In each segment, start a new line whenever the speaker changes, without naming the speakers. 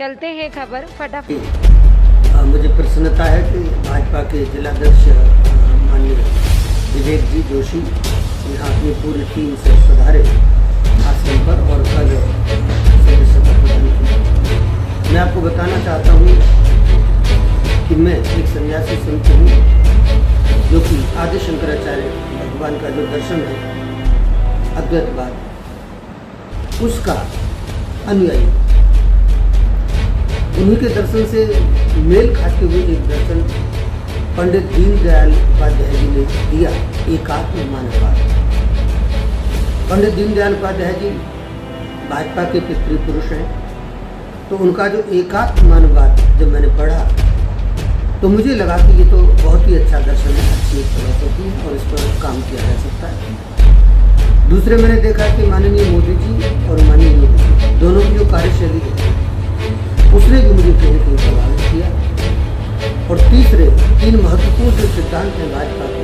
चलते हैं खबर फटाफट।
मुझे प्रसन्नता है कि भाजपा के जिलाध्यक्ष माननीय विवेक जी जोशी यहाँ अपनी पूरी टीम से पधारे आश्रम पर और कल सदस्यता प्रदान की। मैं आपको बताना चाहता हूँ कि मैं एक सन्यासी संत हूँ जो कि आदि शंकराचार्य भगवान का जो दर्शन है अद्वैतवाद उसका अनुयायी। उन्हीं के दर्शन से मेल खाते हुए एक दर्शन पंडित दीनदयाल उपाध्याय जी ने दिया, एकात्म मानववाद। पंडित दीनदयाल उपाध्याय जी भाजपा के पितृपुरुष हैं, तो उनका जो एकात्म मानववाद जब मैंने पढ़ा तो मुझे लगा कि ये तो बहुत ही अच्छा दर्शन है, अच्छी एक फिलॉसफी है और इस पर काम किया जा सकता है। दूसरे मैंने देखा कि माननीय मोदी जी और माननीय योगी जी दोनों की जो कार्यशैली है उसने भी मुझे कहीं कहीं प्रभावित किया। और तीसरे तीन महत्वपूर्ण जो सिद्धांत हैं भाजपा के,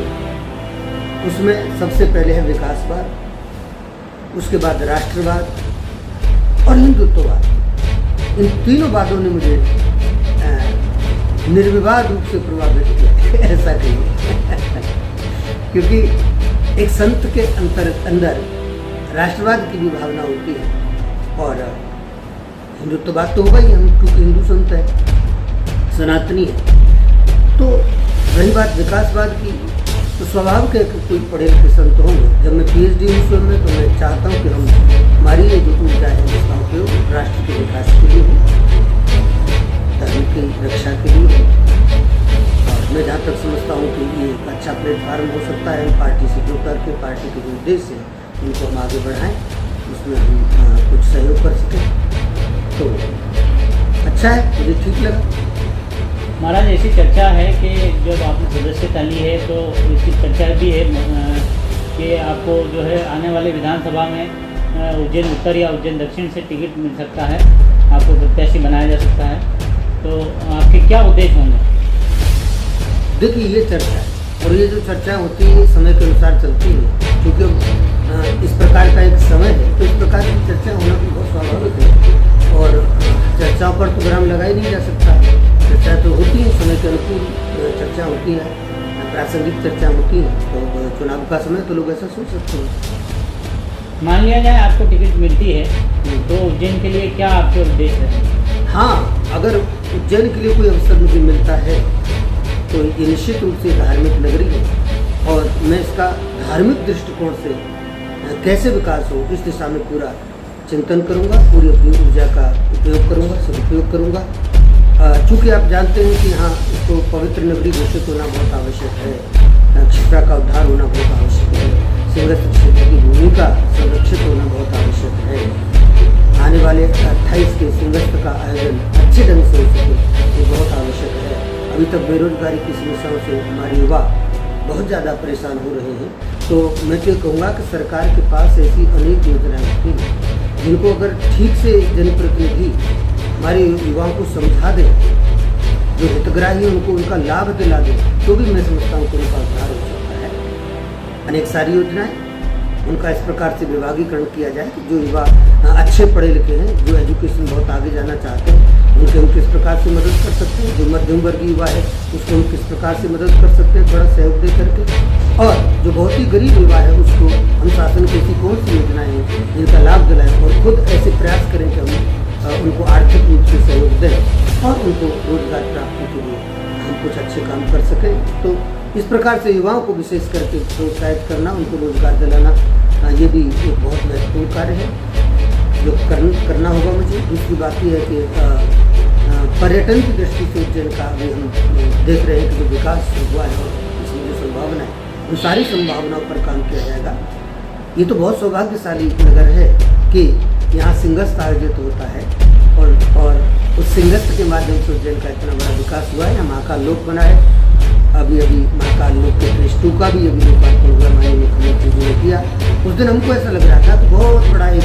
उसमें सबसे पहले है विकासवाद, उसके बाद राष्ट्रवाद और हिंदुत्ववाद। इन तीनों वादों ने मुझे निर्विवाद रूप से प्रभावित किया ऐसा कहिए क्योंकि एक संत के अंदर राष्ट्रवाद की भी भावना होती है और हिंदुत्ववाद तो होगा ही, हम क्योंकि हिंदू संत है, सनातनी है। तो रही बात विकासवाद की, तो स्वाभाविक है कि कोई पढ़े लिखे संत होंगे। जब मैं PhD हूँ स्वयं में, तो मैं चाहता हूँ कि हमारी ये जो ऊर्जा है उसका उपयोग राष्ट्र के विकास के लिए हो, धर्म की रक्षा के लिए हो। और मैं जहाँ तक समझता हूँ कि ये एक अच्छा प्लेटफार्म हो सकता है, हम पार्टी से जुड़ करके पार्टी के जो उद्देश्य है उनको हम आगे बढ़ाएं, उसमें हम कुछ सहयोग कर सकें। तो अच्छा है, मुझे ठीक लगा।
महाराज ऐसी चर्चा है कि जब आपने सदस्यता ली है तो इसकी चर्चा भी है कि आपको जो है आने वाले विधानसभा में उज्जैन उत्तर या उज्जैन दक्षिण से टिकट मिल सकता है, आपको प्रत्याशी बनाया जा सकता है। तो आपके क्या उद्देश्य होंगे?
देखिए, ये चर्चा है और ये जो चर्चा होती है समय के अनुसार चलती है, क्योंकि इस प्रकार का एक समय है तो इस प्रकार की चर्चा होना भी बहुत स्वाभाविक है। और चर्चाओं पर तो विराम लगाई नहीं जा सकता। चर्चा तो होती है, समय के अनुकूल चर्चा होती है, प्रासंगिक चर्चा होती है। तो चुनाव का समय तो लोग ऐसा सोच सकते हैं।
मान लिया जाए आपको टिकट मिलती है तो उज्जैन के लिए क्या आपके उद्देश्य है?
हाँ, अगर उज्जैन के लिए कोई अवसर मुझे मिलता है तो ये निश्चित रूप से धार्मिक नगरी है और मैं इसका धार्मिक दृष्टिकोण से कैसे विकास हो इस दिशा में पूरा चिंतन करूंगा, पूरी अपनी ऊर्जा का उपयोग करूंगा, सदुपयोग करूंगा। चूँकि आप जानते हैं कि हाँ, इसको पवित्र नगरी घोषित होना बहुत आवश्यक है, क्षिप्रा का उद्धार होना बहुत आवश्यक है, सिंहस्थ क्षेत्र की भूमि का संरक्षित होना बहुत आवश्यक है, आने वाले 28 के सिंहस्थ का आयोजन अच्छे ढंग से हो सके ये बहुत आवश्यक है। अभी तक बेरोजगारी की समस्याओं से हमारे युवा बहुत ज़्यादा परेशान हो रहे हैं। तो मैं तो कहूँगा कि सरकार के पास ऐसी अनेक योजनाएं होती हैं जिनको अगर ठीक से जनप्रतिनिधि हमारे युवाओं को समझा दें, जो हितग्राही हैं उनको उनका लाभ दिला दें, तो भी मैं समझता हूँ कि उनका उद्धार हो सकता है। अनेक सारी योजनाएं, उनका इस प्रकार से विभागीकरण किया जाए कि जो युवा अच्छे पढ़े लिखे हैं, जो एजुकेशन बहुत आगे जाना चाहते हैं, उनके हम किस प्रकार से मदद कर सकते हैं। जो मध्यम वर्गीय युवा है उसको हम किस प्रकार से मदद कर सकते हैं, थोड़ा सहयोग दे करके। और जो बहुत ही गरीब युवा है उसको हम शासन की ऐसी कौन सी योजनाएं हैं जिनका लाभ दिलाएं और खुद ऐसे प्रयास करें कि हम उनको आर्थिक रूप से सहयोग दें और उनको रोजगार प्राप्ति के लिए हम कुछ अच्छे काम कर सकें। तो इस प्रकार से युवाओं को विशेष करके प्रोत्साहित करना, उनको रोजगार दिलाना, ये भी एक बहुत महत्वपूर्ण कार्य है जो करना होगा मुझे। दूसरी बात यह है कि पर्यटन की दृष्टि से उज्जैन का भी हम देख रहे हैं कि जो विकास हुआ है और इसमें जो संभावना है उन सारी संभावनाओं पर काम किया जाएगा। ये तो बहुत सौभाग्यशाली नगर है कि यहाँ सिंहस्थ आयोजित होता है और उस सिंहस्थ के माध्यम से उज्जैन का इतना बड़ा विकास हुआ है। यहाँ महाकाल लोक बना है, अभी महाकाल लोक के फेज 2 का भी अभी लोकार्पण हुआ, माननीय मुख्यमंत्री जी ने किया। उस दिन हमको ऐसा लग रहा था कि बहुत बड़ा एक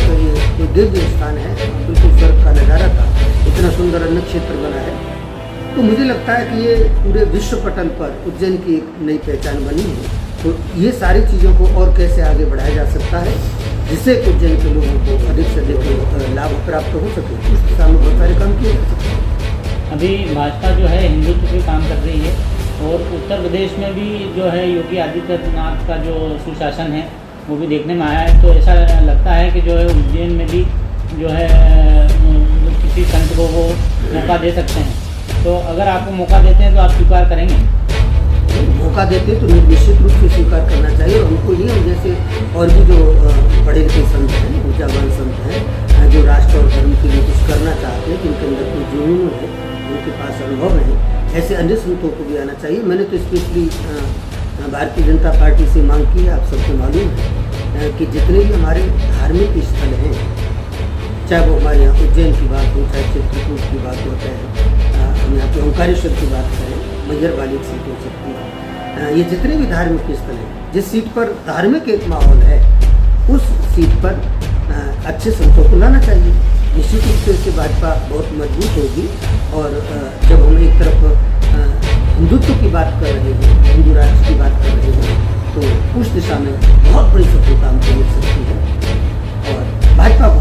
दिव्य स्थान है, बिल्कुल स्वर्ग का नज़ारा था, इतना सुंदर अन्न क्षेत्र बना है। तो मुझे लगता है कि ये पूरे विश्व पटल पर उज्जैन की एक नई पहचान बनी है। तो ये सारी चीज़ों को और कैसे आगे बढ़ाया जा सकता है, जिससे उज्जैन के लोगों को अधिक से अधिक लाभ प्राप्त हो सके, उस दिशा में बहुत सारे काम किए जा सकते हैं।
अभी भाजपा जो है हिंदुत्व पे काम कर रही है और उत्तर प्रदेश में भी जो है योगी आदित्यनाथ का जो सुशासन है वो भी देखने में आया है। तो ऐसा लगता है कि जो है उज्जैन में भी जो है किसी संत को वो मौका दे सकते हैं। तो अगर आपको मौका देते हैं तो आप स्वीकार करेंगे?
मौका देते तो निश्चित रूप से स्वीकार करना चाहिए। और उनको नहीं, हम जैसे और भी जो पढ़े लिखे संत हैं, ऊर्जावान संत हैं, जो राष्ट्र और धर्म के लिए कुछ करना चाहते हैं, जिनके अंदर कोई जुनून है, उनके पास अनुभव है, ऐसे अन्य संतों को भी आना चाहिए। मैंने तो स्पेशली भारतीय जनता पार्टी से मांग की है। आप सबको मालूम है कि जितने भी हमारे धार्मिक स्थल हैं, चाहे वो हमारे यहाँ उज्जैन की बात हो, चाहे चित्रकूट की बात हो, चाहे हम यहाँ पे ओंकारेश्वर की बात करें, मैहर वाली एक सीट हो सकती है, ये जितने भी धार्मिक स्थल हैं, जिस सीट पर धार्मिक एक माहौल है, उस सीट पर अच्छे संतों को लाना चाहिए। निश्चित रूप से इससे भाजपा बहुत मजबूत होगी। और जब हम एक तरफ हिंदुत्व की बात कर रहे हैं, हिंदू राष्ट्र की बात कर रहे हैं, तो उस दिशा में बहुत बड़ी सफलता हमको मिल सकती है और भाजपा को